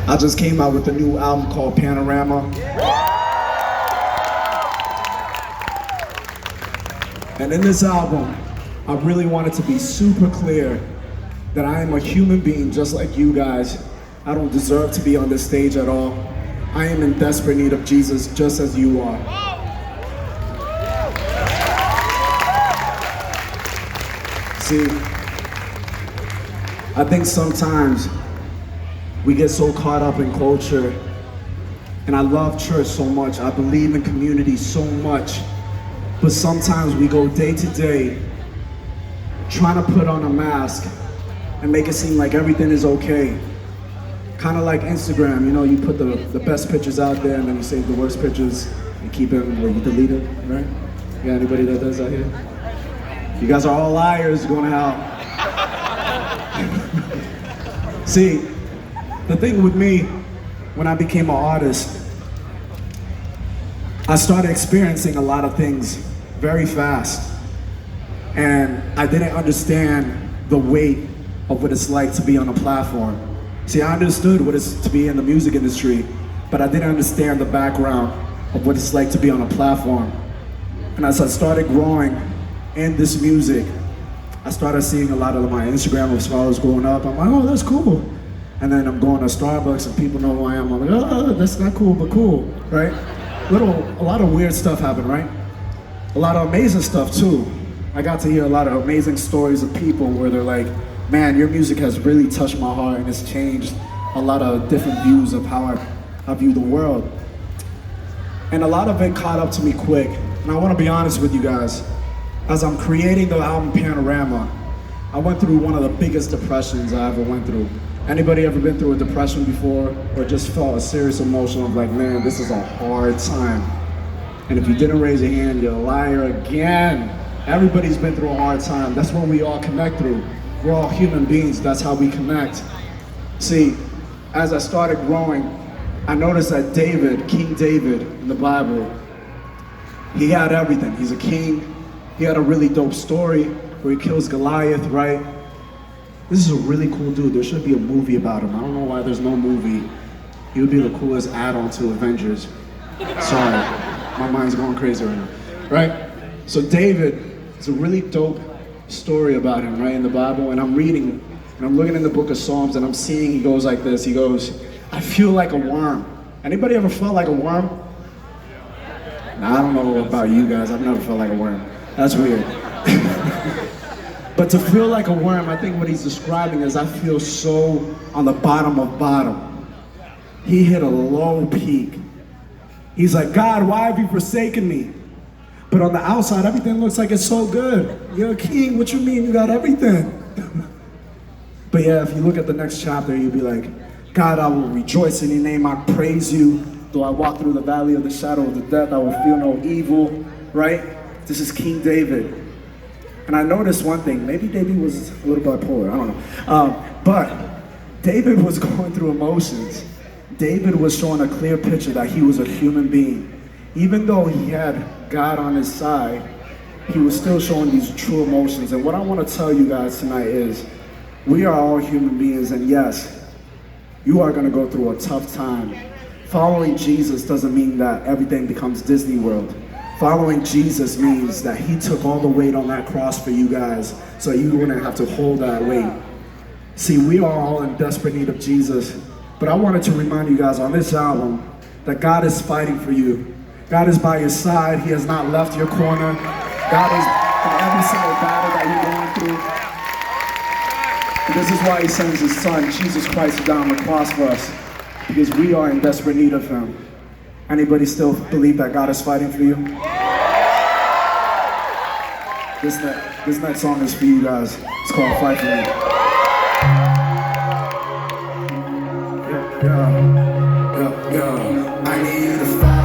I just came out with a new album called Panorama. And in this album, I really wanted to be super clear that I am a human being just like you guys. I don't deserve to be on this stage at all. I am in desperate need of Jesus just as you are. See, I think sometimes we get so caught up in culture, and I love church so much, I believe in community so much, but sometimes we go day to day trying to put on a mask and make it seem like everything is okay. Kind of like Instagram, you know, you put the best pictures out there and then you save the worst pictures and keep them where you delete it, right? You got anybody that does that here? You guys are all liars going out. See, the thing with me, when I became an artist, I started experiencing a lot of things very fast. And I didn't understand the weight of what it's like to be on a platform. See, I understood what it's to be in the music industry, but I didn't understand the background of what it's like to be on a platform. And as I started growing in this music, I started seeing a lot of my Instagram as far as growing up. I'm like, oh, that's cool. And then I'm going to Starbucks and people know who I am. I'm like, oh, that's not cool, but cool, right? A lot of weird stuff happened, right? A lot of amazing stuff too. I got to hear a lot of amazing stories of people where they're like, man, your music has really touched my heart and it's changed a lot of different views of how I view the world. And a lot of it caught up to me quick. And I want to be honest with you guys. As I'm creating the album Panorama, I went through one of the biggest depressions I ever went through. Anybody ever been through a depression before or just felt a serious emotion of like, man, this is a hard time? And if you didn't raise your hand, you're a liar again. Everybody's been through a hard time. That's what we all connect through. We're all human beings, that's how we connect. See, as I started growing, I noticed that David, King David in the Bible, he had everything. He's a king. He had a really dope story where he kills Goliath, right? This is a really cool dude. There should be a movie about him. I don't know why there's no movie. He would be the coolest add-on to Avengers. Sorry, my mind's going crazy right now, right? So David, it's a really dope story about him, right, in the Bible, and I'm reading, and I'm looking in the book of Psalms, and I'm seeing he goes like this. He goes, I feel like a worm. Anybody ever felt like a worm? Now, I don't know about you guys. I've never felt like a worm. That's weird. But to feel like a worm, I think what he's describing is I feel so on the bottom of bottom. He hit a low peak. He's like, God, why have you forsaken me? But on the outside, everything looks like it's so good. You're a king, what you mean you got everything? But yeah, if you look at the next chapter, you'll be like, God, I will rejoice in your name, I praise you. Though I walk through the valley of the shadow of the death, I will feel no evil, right? This is King David. And I noticed one thing, maybe David was a little bipolar, I don't know. But David was going through emotions. David was showing a clear picture that he was a human being. Even though he had God on his side, he was still showing these true emotions. And what I want to tell you guys tonight is, we are all human beings, and yes, you are going to go through a tough time. Following Jesus doesn't mean that everything becomes Disney World. Following Jesus means that he took all the weight on that cross for you guys, so you wouldn't have to hold that weight. See, we are all in desperate need of Jesus, but I wanted to remind you guys on this album that God is fighting for you. God is by your side. He has not left your corner. God is in every single battle that you're going through. And this is why he sends his son, Jesus Christ, to die on the cross for us, because we are in desperate need of him. Anybody still believe that God is fighting for you? This next song is for you guys. It's called Fight For Me. Yeah. I need a fight.